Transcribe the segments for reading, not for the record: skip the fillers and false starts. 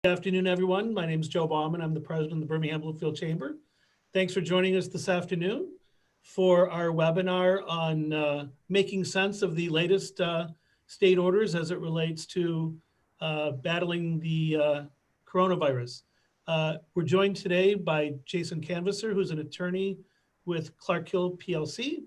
Good afternoon, everyone. My name is Joe Bauman. I'm the president of the Birmingham Bluefield Chamber. Thanks for joining us this afternoon for our webinar on making sense of the latest state orders as it relates to battling the coronavirus. We're joined today by Jason Canvasser, who's an attorney with Clark Hill PLC.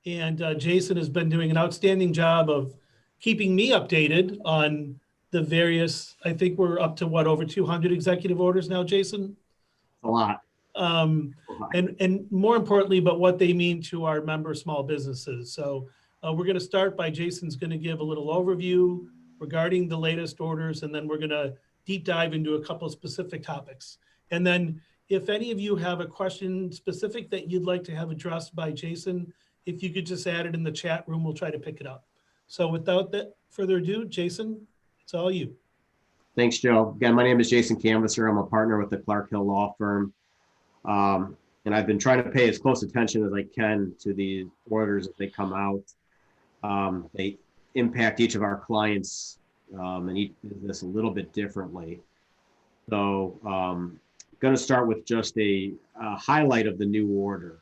And Jason has been doing an outstanding job of keeping me updated on the various, I think we're up to what, over 200 executive orders now, Jason? A lot. And more importantly, but what they mean to our member small businesses. So we're going to start by Jason's going to give a little overview regarding the latest orders, and then we're going to deep dive into a couple of specific topics. And then if any of you have a question specific that you'd like to have addressed by Jason, if you could just add it in the chat room, we'll try to pick it up. So without that further ado, Jason, it's all you. Thanks, Joe. Again, my name is Jason Canvasser. I'm a partner with the Clark Hill Law Firm. And I've been trying to pay as close attention as I can to the orders as they come out. They impact each of our clients and each business a little bit differently. So I'm going to start with just a highlight of the new order.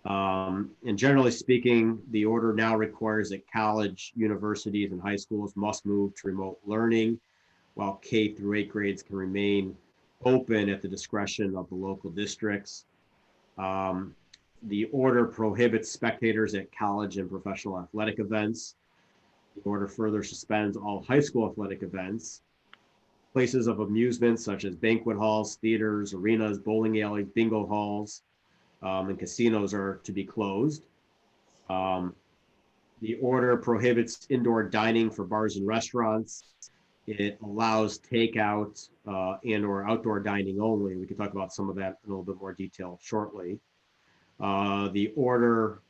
And generally speaking, the order now requires that college, universities, and high schools must move to remote learning, while K through 8 grades can remain open at the discretion of the local districts. The order prohibits spectators at college and professional athletic events. The order further suspends all high school athletic events. Places of amusement such as banquet halls, theaters, arenas, bowling alleys, bingo halls, and casinos are to be closed. The order prohibits indoor dining for bars and restaurants. It allows takeout and or outdoor dining only. We can talk about some of that in a little bit more detail shortly. The order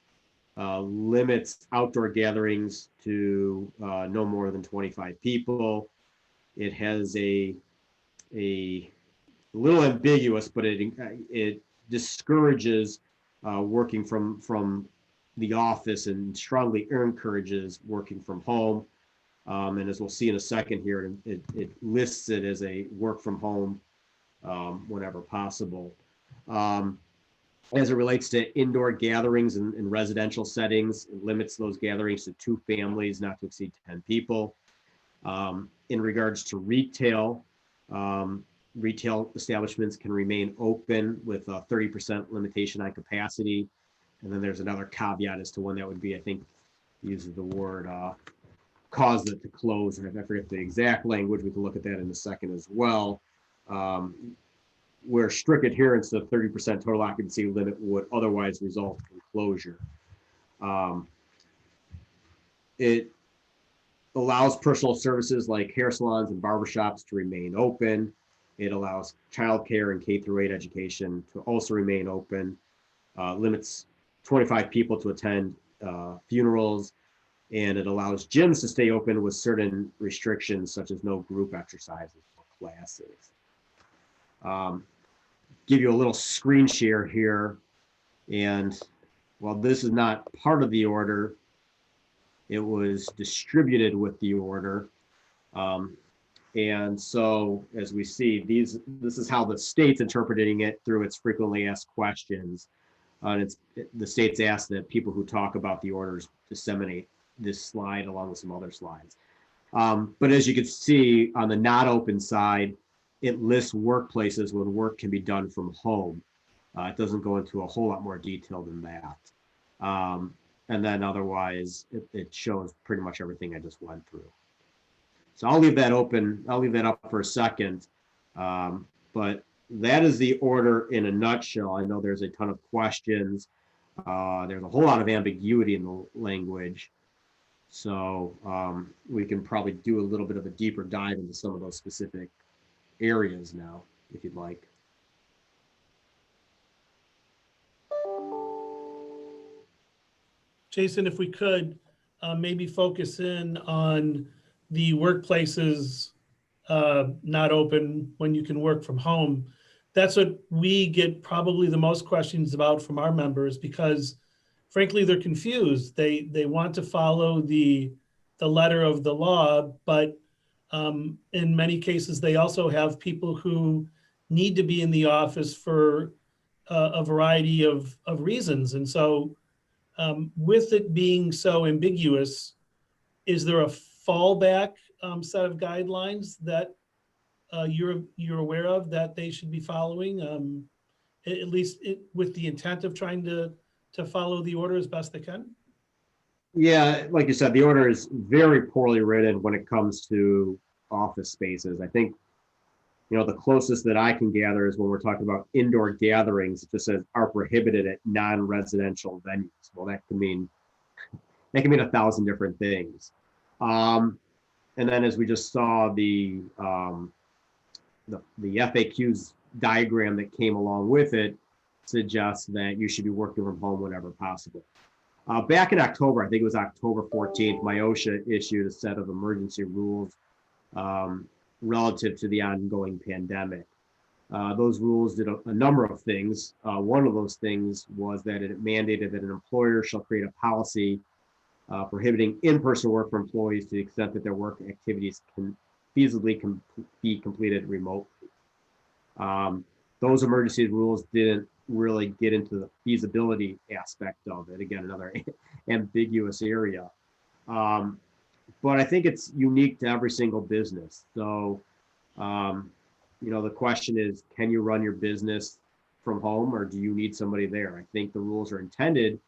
limits outdoor gatherings to no more than 25 people. It has a little ambiguous, but it discourages working from the office and strongly encourages working from home. And as we'll see in a second here, it lists it as a work from home whenever possible. As it relates to indoor gatherings in residential settings, it limits those gatherings to 2 families, not to exceed 10 people. In regards to retail, retail establishments can remain open with a 30% limitation on capacity. And then there's another caveat as to when that would be. I think uses the word cause it to close. And I forget the exact language. We can look at that in a second as well. Where strict adherence to 30% total occupancy limit would otherwise result in closure. It allows personal services like hair salons and barbershops to remain open. It allows childcare and K through 8 education to also remain open. Limits 25 people to attend funerals, and it allows gyms to stay open with certain restrictions, such as no group exercises or classes. Give you a little screen share here, and while this is not part of the order, it was distributed with the order. And so, as we see, this is how the state's interpreting it through its frequently asked questions. And the state's asked that people who talk about the orders disseminate this slide along with some other slides. But as you can see on the not open side, it lists workplaces when work can be done from home. It doesn't go into a whole lot more detail than that. And then otherwise, it shows pretty much everything I just went through. So I'll leave that open. I'll leave that up for a second. But that is the order in a nutshell. I know there's a ton of questions. There's a whole lot of ambiguity in the language. So we can probably do a little bit of a deeper dive into some of those specific areas now, if you'd like. Jason, if we could maybe focus in on the workplaces not open when you can work from home. That's what we get probably the most questions about from our members, because frankly, they're confused. They want to follow the letter of the law, but In many cases, they also have people who need to be in the office for a variety of reasons. And so with it being so ambiguous, is there a fallback set of guidelines that you're aware of that they should be following? At least with the intent of trying to follow the order as best they can? Yeah, like you said, the order is very poorly written when it comes to office spaces. I think, the closest that I can gather is when we're talking about indoor gatherings, it just says are prohibited at non-residential venues. Well, that can mean 1,000 different things. And then as we just saw the FAQs diagram that came along with it suggests that you should be working from home whenever possible. Back in October, I think it was October 14th, MIOSHA issued a set of emergency rules relative to the ongoing pandemic. Those rules did a number of things. One of those things was that it mandated that an employer shall create a policy prohibiting in-person work for employees to the extent that their work activities can feasibly be completed remotely. Those emergency rules didn't really get into the feasibility aspect of it. Again, another ambiguous area. But I think it's unique to every single business. So, the question is, can you run your business from home or do you need somebody there? I think the rules are intended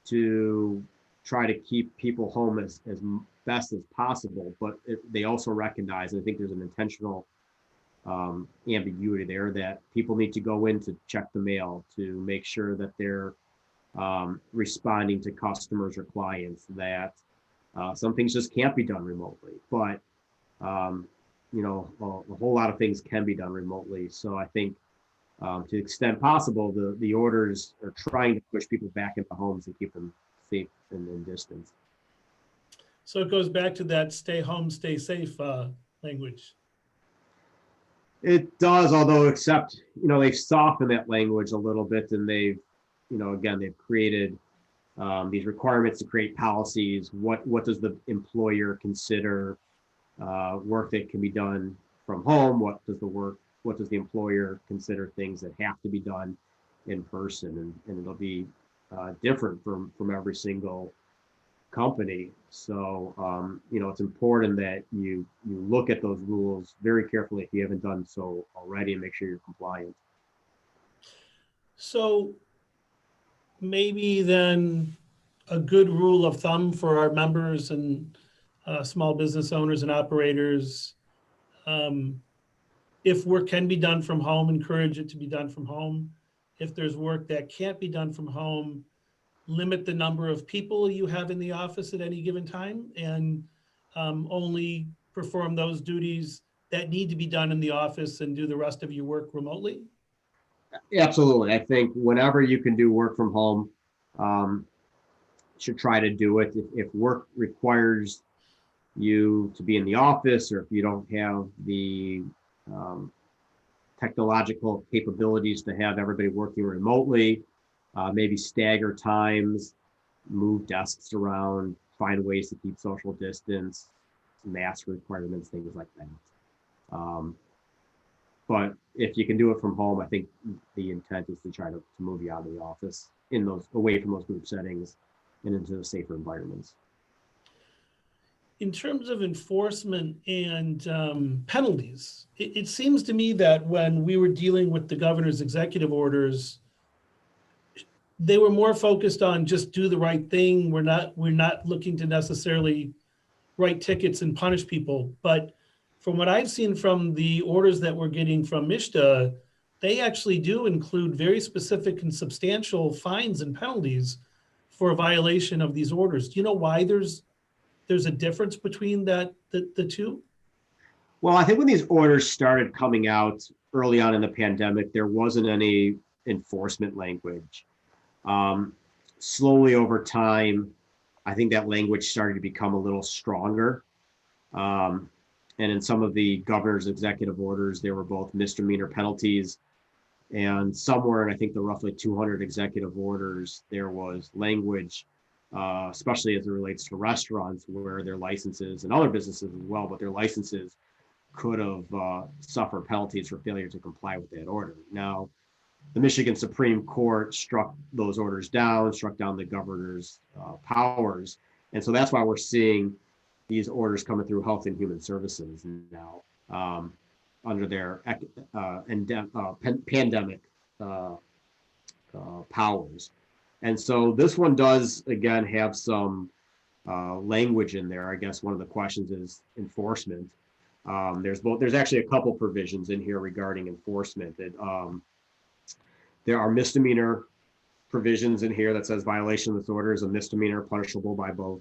to try to keep people home as best as possible, but they also recognize, and I think there's an intentional ambiguity there, that people need to go in to check the mail, to make sure that they're responding to customers or clients, that some things just can't be done remotely, but a whole lot of things can be done remotely. So I think to the extent possible, the orders are trying to push people back into homes and keep them safe and in distance. So it goes back to that stay home, stay safe language. It does, although except, they've softened that language a little bit, and they've created these requirements to create policies. What does the employer consider work that can be done from home? What does the employer consider things that have to be done in person? And it'll be different from every single company. So, it's important that you look at those rules very carefully if you haven't done so already, and make sure you're compliant. So maybe then a good rule of thumb for our members and small business owners and operators, if work can be done from home, encourage it to be done from home. If there's work that can't be done from home, limit the number of people you have in the office at any given time, and only perform those duties that need to be done in the office and do the rest of your work remotely? Absolutely. I think whenever you can do work from home, should try to do it. If work requires you to be in the office, or if you don't have the technological capabilities to have everybody working remotely, maybe stagger times, move desks around, find ways to keep social distance, mask requirements, things like that. But if you can do it from home, I think the intent is to try to move you out of the office, away from those group settings and into the safer environments. In terms of enforcement and penalties, it seems to me that when we were dealing with the governor's executive orders, they were more focused on just do the right thing. We're not looking to necessarily write tickets and punish people. But from what I've seen from the orders that we're getting from MISHDA, they actually do include very specific and substantial fines and penalties for a violation of these orders. Do you know why there's a difference between the two? Well, I think when these orders started coming out early on in the pandemic, there wasn't any enforcement language. Slowly over time, I think that language started to become a little stronger. And in some of the governor's executive orders, there were both misdemeanor penalties, and somewhere in, I think, the roughly 200 executive orders, there was language especially as it relates to restaurants where their licenses and other businesses as well, but their licenses could have suffered penalties for failure to comply with that order. Now, the Michigan Supreme Court struck those orders down, struck down the governor's powers. And so that's why we're seeing these orders coming through Health and Human Services now under their pandemic powers. And so this one does, again, have some language in there. I guess one of the questions is enforcement. There's actually a couple provisions in here regarding enforcement. That there are misdemeanor provisions in here that says violation of this order is a misdemeanor punishable by both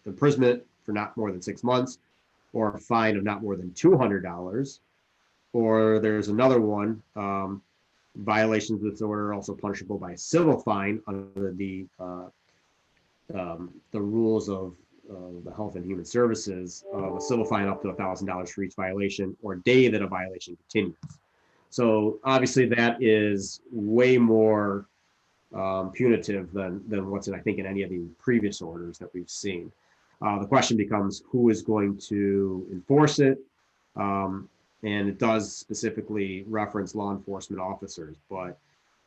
imprisonment for not more than 6 months or a fine of not more than $200. Or there's another one, violations of this order are also punishable by a civil fine under the rules of the Health and Human Services, a civil fine up to $1,000 for each violation or day that a violation continues. So obviously that is way more punitive than what's in, I think, in any of the previous orders that we've seen. The question becomes who is going to enforce it, and it does specifically reference law enforcement officers. But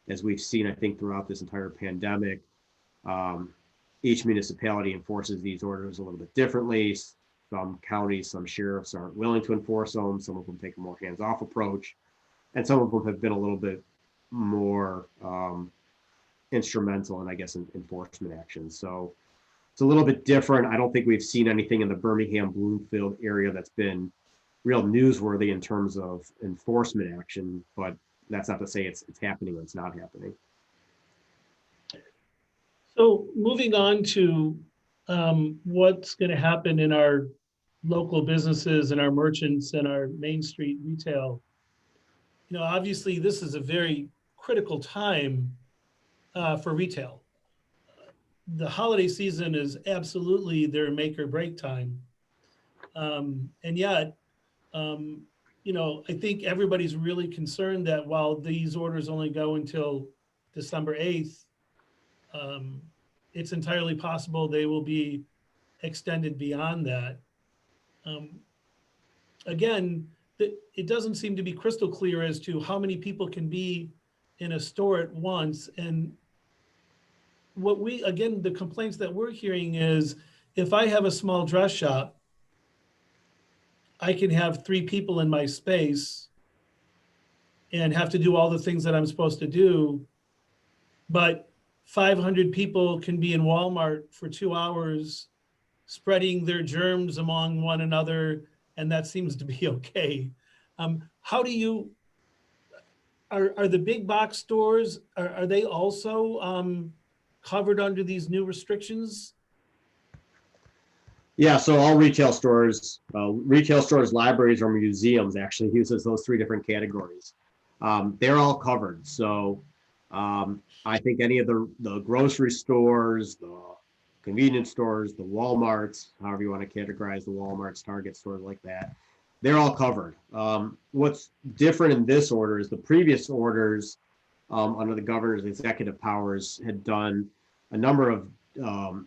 as we've seen, I think throughout this entire pandemic, each municipality enforces these orders a little bit differently. Some counties, some sheriffs aren't willing to enforce them. Some of them take a more hands-off approach. And some of them have been a little bit more instrumental in, I guess, in enforcement actions. So it's a little bit different. I don't think we've seen anything in the Birmingham Bloomfield area that's been real newsworthy in terms of enforcement action, but that's not to say it's happening or it's not happening. So moving on to what's going to happen in our local businesses and our merchants and our Main Street retail. You know, obviously this is a very critical time for retail. The holiday season is absolutely their make or break time. And yet, you know, I think everybody's really concerned that while these orders only go until December 8th, it's entirely possible they will be extended beyond that. Again, it doesn't seem to be crystal clear as to how many people can be in a store at once. And what again, the complaints that we're hearing is if I have a small dress shop, I can have 3 people in my space and have to do all the things that I'm supposed to do. But 500 people can be in Walmart for 2 hours, spreading their germs among one another, and that seems to be okay. How do you, are the big box stores, are they also covered under these new restrictions? Yeah, so all retail stores, libraries, or museums actually uses those 3 different categories. They're all covered. So I think any of the grocery stores, the convenience stores, the Walmarts, however you want to categorize the Walmarts, Target stores like that, they're all covered. What's different in this order is the previous orders under the governor's executive powers had done a number of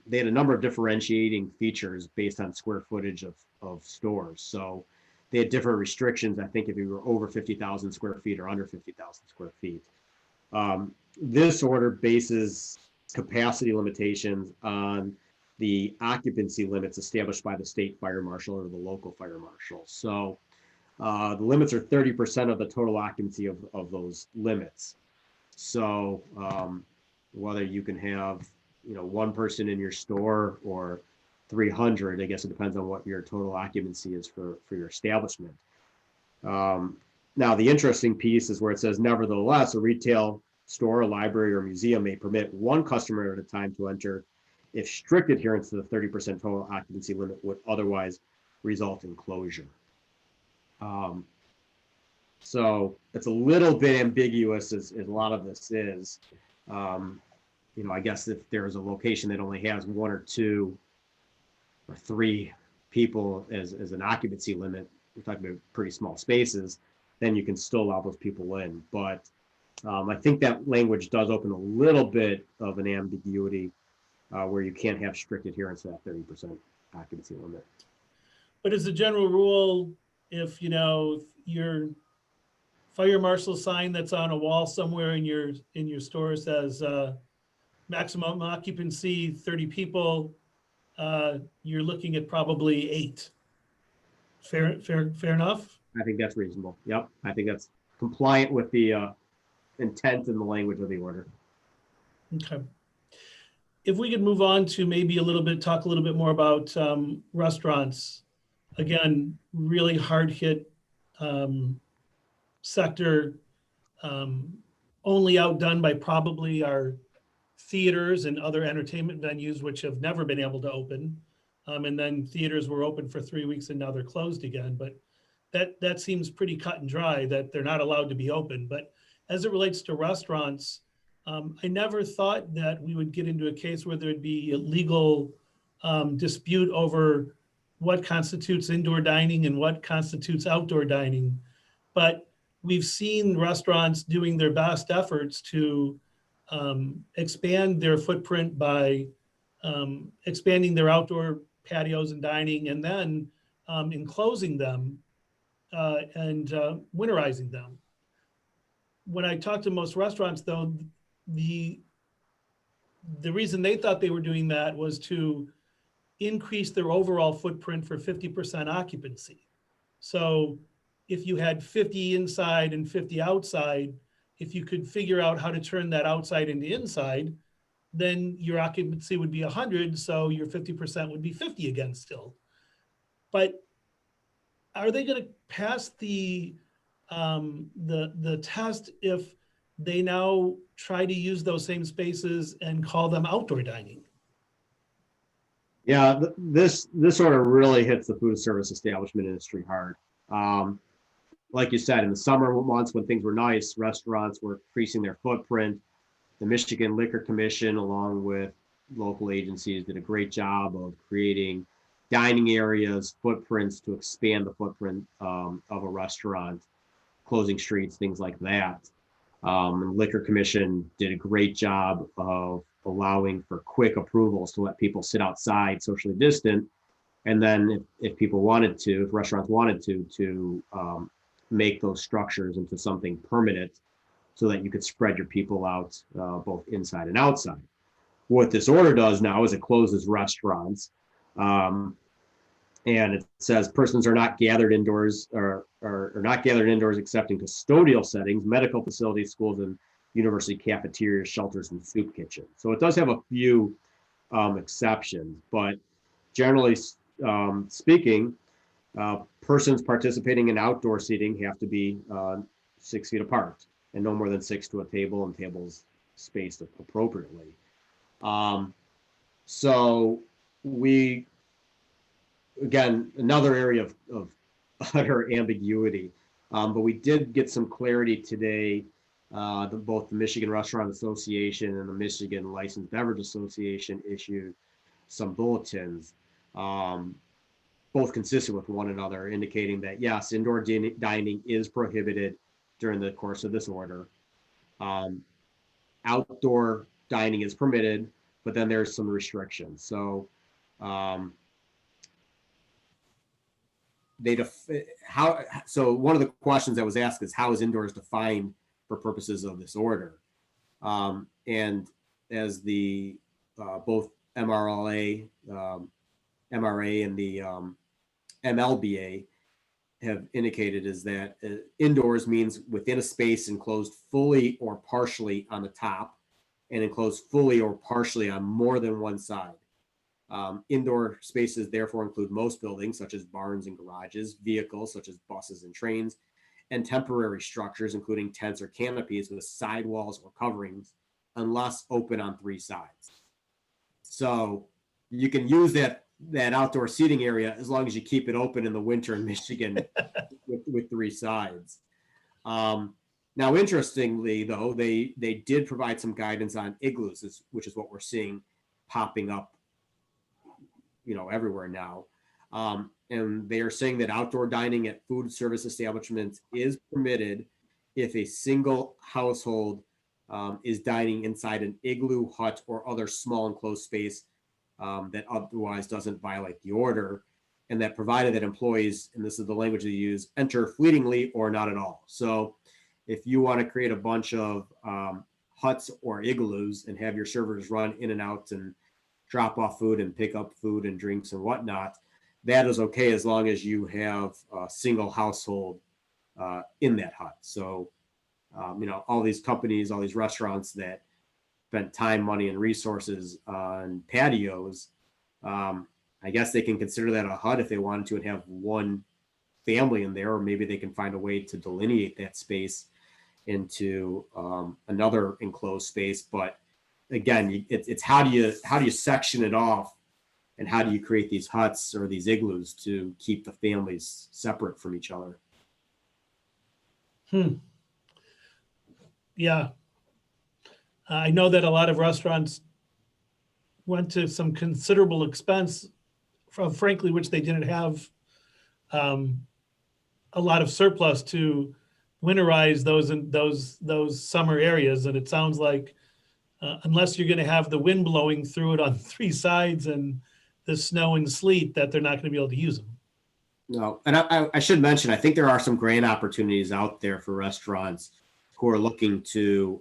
they had a number of differentiating features based on square footage of stores. So they had different restrictions, I think, if you were over 50,000 square feet or under 50,000 square feet. This order bases capacity limitations on the occupancy limits established by the state fire marshal or the local fire marshal. So the limits are 30% of the total occupancy of those limits. So whether you can have 1 person in your store or 300, I guess it depends on what your total occupancy is for your establishment. Now, the interesting piece is where it says, nevertheless, a retail store, a library, or museum may permit 1 customer at a time to enter if strict adherence to the 30% total occupancy limit would otherwise result in closure. So it's a little bit ambiguous as a lot of this is. I guess if there's a location that only has 1 or 2 or 3 people as an occupancy limit, we're talking about pretty small spaces, then you can still allow those people in. But I think that language does open a little bit of an ambiguity where you can't have strict adherence to that 30% occupancy limit. But as a general rule, if your fire marshal sign that's on a wall somewhere in your store says maximum occupancy 30 people, you're looking at probably 8. Fair enough? I think that's reasonable. Yep. I think that's compliant with the intent and the language of the order. Okay. If we could move on to maybe talk a little bit more about restaurants. Again, really hard hit sector, only outdone by probably our theaters and other entertainment venues, which have never been able to open. And then theaters were open for 3 weeks and now they're closed again. But that seems pretty cut and dry that they're not allowed to be open. But as it relates to restaurants, I never thought that we would get into a case where there'd be a legal dispute over what constitutes indoor dining and what constitutes outdoor dining. But we've seen restaurants doing their best efforts to expand their footprint by expanding their outdoor patios and dining, and then enclosing them and winterizing them. When I talked to most restaurants, though, the reason they thought they were doing that was to increase their overall footprint for 50% occupancy. So if you had 50 inside and 50 outside, if you could figure out how to turn that outside into inside, then your occupancy would be 100, so your 50% would be 50 again still. But are they going to pass the test if they now try to use those same spaces and call them outdoor dining? Yeah, this order really hits the food service establishment industry hard. Like you said, in the summer months when things were nice, restaurants were increasing their footprint. The Michigan Liquor Commission, along with local agencies, did a great job of creating dining areas, footprints to expand the footprint of a restaurant, closing streets, things like that. The Liquor Commission did a great job of allowing for quick approvals to let people sit outside socially distant. And then if people wanted to, if restaurants wanted to make those structures into something permanent so that you could spread your people out both inside and outside. What this order does now is it closes restaurants. And it says persons are not gathered indoors or not gathered indoors except in custodial settings, medical facilities, schools, and university cafeterias, shelters, and soup kitchens. So it does have a few exceptions, but generally speaking, persons participating in outdoor seating have to be 6 feet apart and no more than 6 to a table, and tables spaced appropriately. So we, again, another area of utter ambiguity, but we did get some clarity today. Both the Michigan Restaurant Association and the Michigan Licensed Beverage Association issued some bulletins, both consistent with one another, indicating that yes, indoor dining is prohibited during the course of this order. Outdoor dining is permitted, but then there's some restrictions. So so one of the questions that was asked is, how is indoors defined for purposes of this order? And as the both MRA and the MLBA have indicated, is that indoors means within a space enclosed fully or partially on the top and enclosed fully or partially on more than one side. Indoor spaces therefore include most buildings, such as barns and garages, vehicles such as buses and trains, and temporary structures, including tents or canopies with sidewalls or coverings, unless open on 3 sides. So you can use that outdoor seating area as long as you keep it open in the winter in Michigan with 3 sides. Now, interestingly, though, they did provide some guidance on igloos, which is what we're seeing popping up, everywhere now. And they are saying that outdoor dining at food service establishments is permitted if a single household is dining inside an igloo, hut, or other small enclosed space that otherwise doesn't violate the order, and that provided that employees, and this is the language they use, enter fleetingly or not at all. So if you want to create a bunch of huts or igloos and have your servers run in and out and drop off food and pick up food and drinks and whatnot, that is okay as long as you have a single household in that hut. So, all these companies, all these restaurants that spent time, money, and resources on patios, I guess they can consider that a hut if they wanted to and have one family in there, or maybe they can find a way to delineate that space into another enclosed space. But again, it's how do you section it off, and how do you create these huts or these igloos to keep the families separate from each other? Yeah. I know that a lot of restaurants went to some considerable expense, frankly, which they didn't have a lot of surplus to winterize those summer areas. And it sounds like unless you're going to have the wind blowing through it on three sides and the snow and sleet, that they're not going to be able to use them. No, and I should mention, I think there are some grant opportunities out there for restaurants who are looking to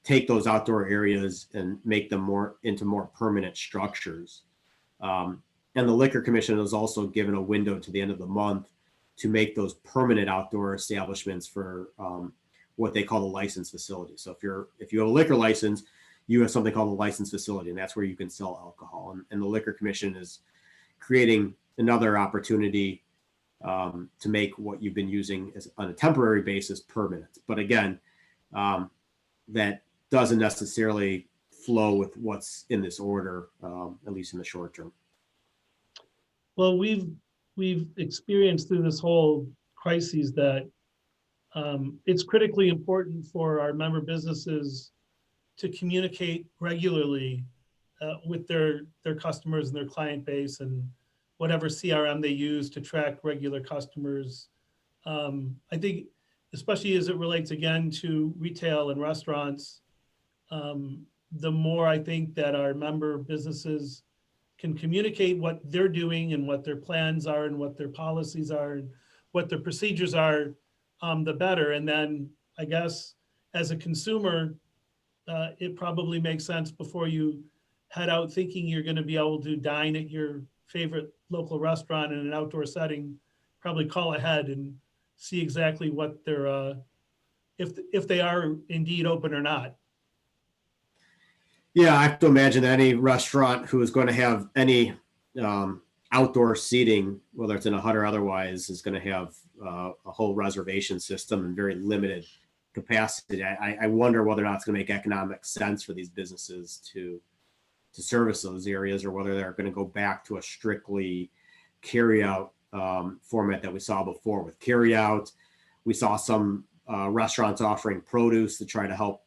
take those outdoor areas and make them into more permanent structures. And the Liquor Commission has also given a window to the end of the month to make those permanent outdoor establishments for what they call the licensed facility. So if you have a liquor license, you have something called a licensed facility, and that's where you can sell alcohol. And the Liquor Commission is creating another opportunity to make what you've been using on a temporary basis permanent. But again, that doesn't necessarily flow with what's in this order, at least in the short term. Well, we've experienced through this whole crisis that it's critically important for our member businesses to communicate regularly with their customers and their client base, and whatever CRM they use to track regular customers. I think, especially as it relates again to retail and restaurants, the more I think that our member businesses can communicate what they're doing and what their plans are and what their policies are and what their procedures are, the better. And then I guess as a consumer, it probably makes sense before you head out thinking you're going to be able to dine at your favorite local restaurant in an outdoor setting, probably call ahead and see exactly what they're, if they are indeed open or not. Yeah, I have to imagine that any restaurant who is going to have any outdoor seating, whether it's in a hut or otherwise, is going to have a whole reservation system and very limited capacity. I wonder whether or not it's going to make economic sense for these businesses to service those areas, or whether they're going to go back to a strictly carry-out format that we saw before. With carry-out, we saw some restaurants offering produce to try to help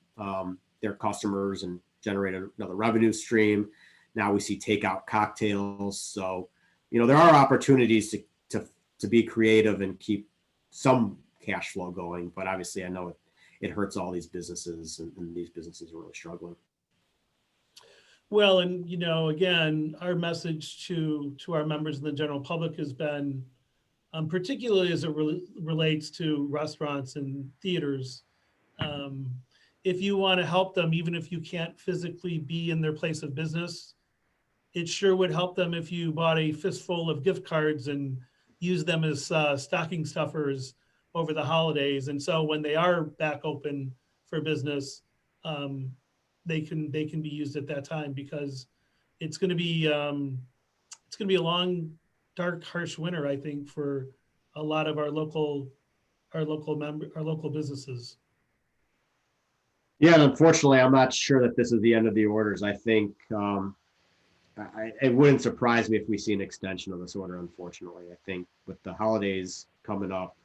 their customers and generate another revenue stream. Now we see takeout cocktails. So, there are opportunities to be creative and keep some cash flow going. But obviously, I know it hurts all these businesses, and these businesses are really struggling. Well, and again, our message to our members and the general public has been, particularly as it relates to restaurants and theaters, if you want to help them, even if you can't physically be in their place of business, it sure would help them if you bought a fistful of gift cards and used them as stocking stuffers over the holidays. And so when they are back open for business, they can be used at that time, because it's going to be a long, dark, harsh winter, I think, for a lot of our local businesses. Yeah, and unfortunately, I'm not sure that this is the end of the orders. I think it wouldn't surprise me if we see an extension of this order. Unfortunately, I think with the holidays coming up,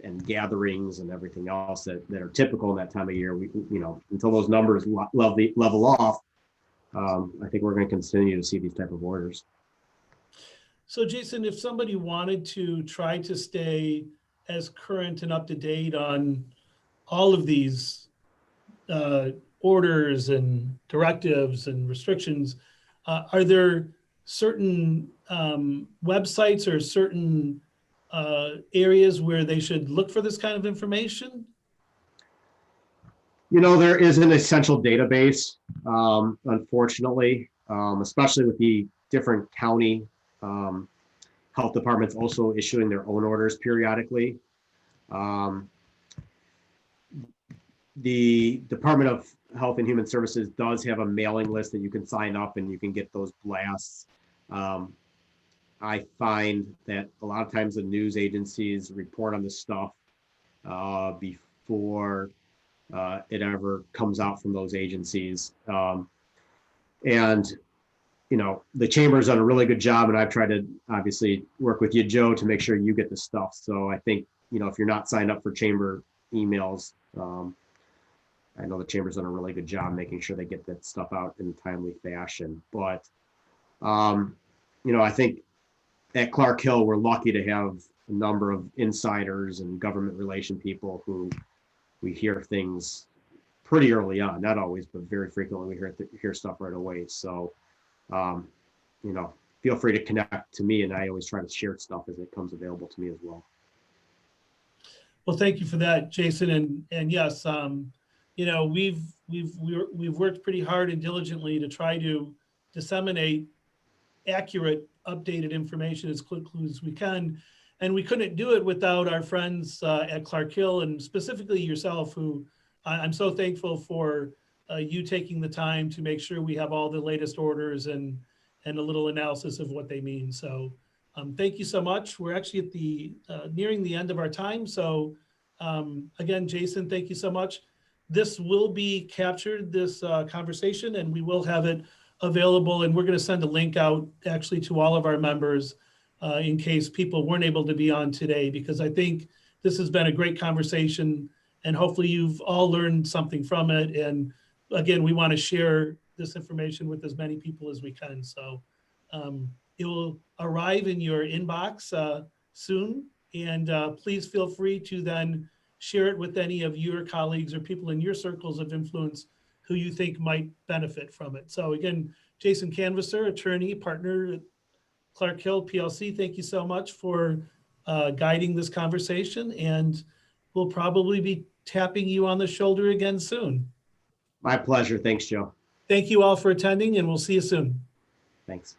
and gatherings and everything else that are typical in that time of year, we until those numbers level off, I think we're going to continue to see these type of orders. So Jason, if somebody wanted to try to stay as current and up to date on all of these orders and directives and restrictions, are there certain websites or certain areas where they should look for this kind of information? You know, there is an essential database, unfortunately, especially with the different county health departments also issuing their own orders periodically. The Department of Health and Human Services does have a mailing list that you can sign up and you can get those blasts. I find that a lot of times the news agencies report on this stuff before it ever comes out from those agencies. And, you know, the chamber's done a really good job, and I've tried to obviously work with you, Joe, to make sure you get the stuff. So I think, you know, if you're not signed up for chamber emails, I know the chamber's done a really good job making sure they get that stuff out in a timely fashion. But, you know, I think at Clark Hill, we're lucky to have a number of insiders and government relation people who we hear things pretty early on, not always, but very frequently we hear stuff right away. So, you know, feel free to connect to me, and I always try to share stuff as it comes available to me as well. Well, thank you for that, Jason. And yes, you know, we've worked pretty hard and diligently to try to disseminate accurate, updated information as quickly as we can. And we couldn't do it without our friends at Clark Hill, and specifically yourself, who I'm so thankful for you taking the time to make sure we have all the latest orders and a little analysis of what they mean. So thank you so much. We're actually at the nearing the end of our time. So again, Jason, thank you so much. This will be captured, this conversation, and we will have it available. And we're going to send a link out actually to all of our members in case people weren't able to be on today, because I think this has been a great conversation and hopefully you've all learned something from it. And again, we want to share this information with as many people as we can. So it will arrive in your inbox soon. And please feel free to then share it with any of your colleagues or people in your circles of influence who you think might benefit from it. So again, Jason Canvasser, attorney, partner at Clark Hill PLC, thank you so much for guiding this conversation, and we'll probably be tapping you on the shoulder again soon. My pleasure. Thanks, Joe. Thank you all for attending, and we'll see you soon. Thanks.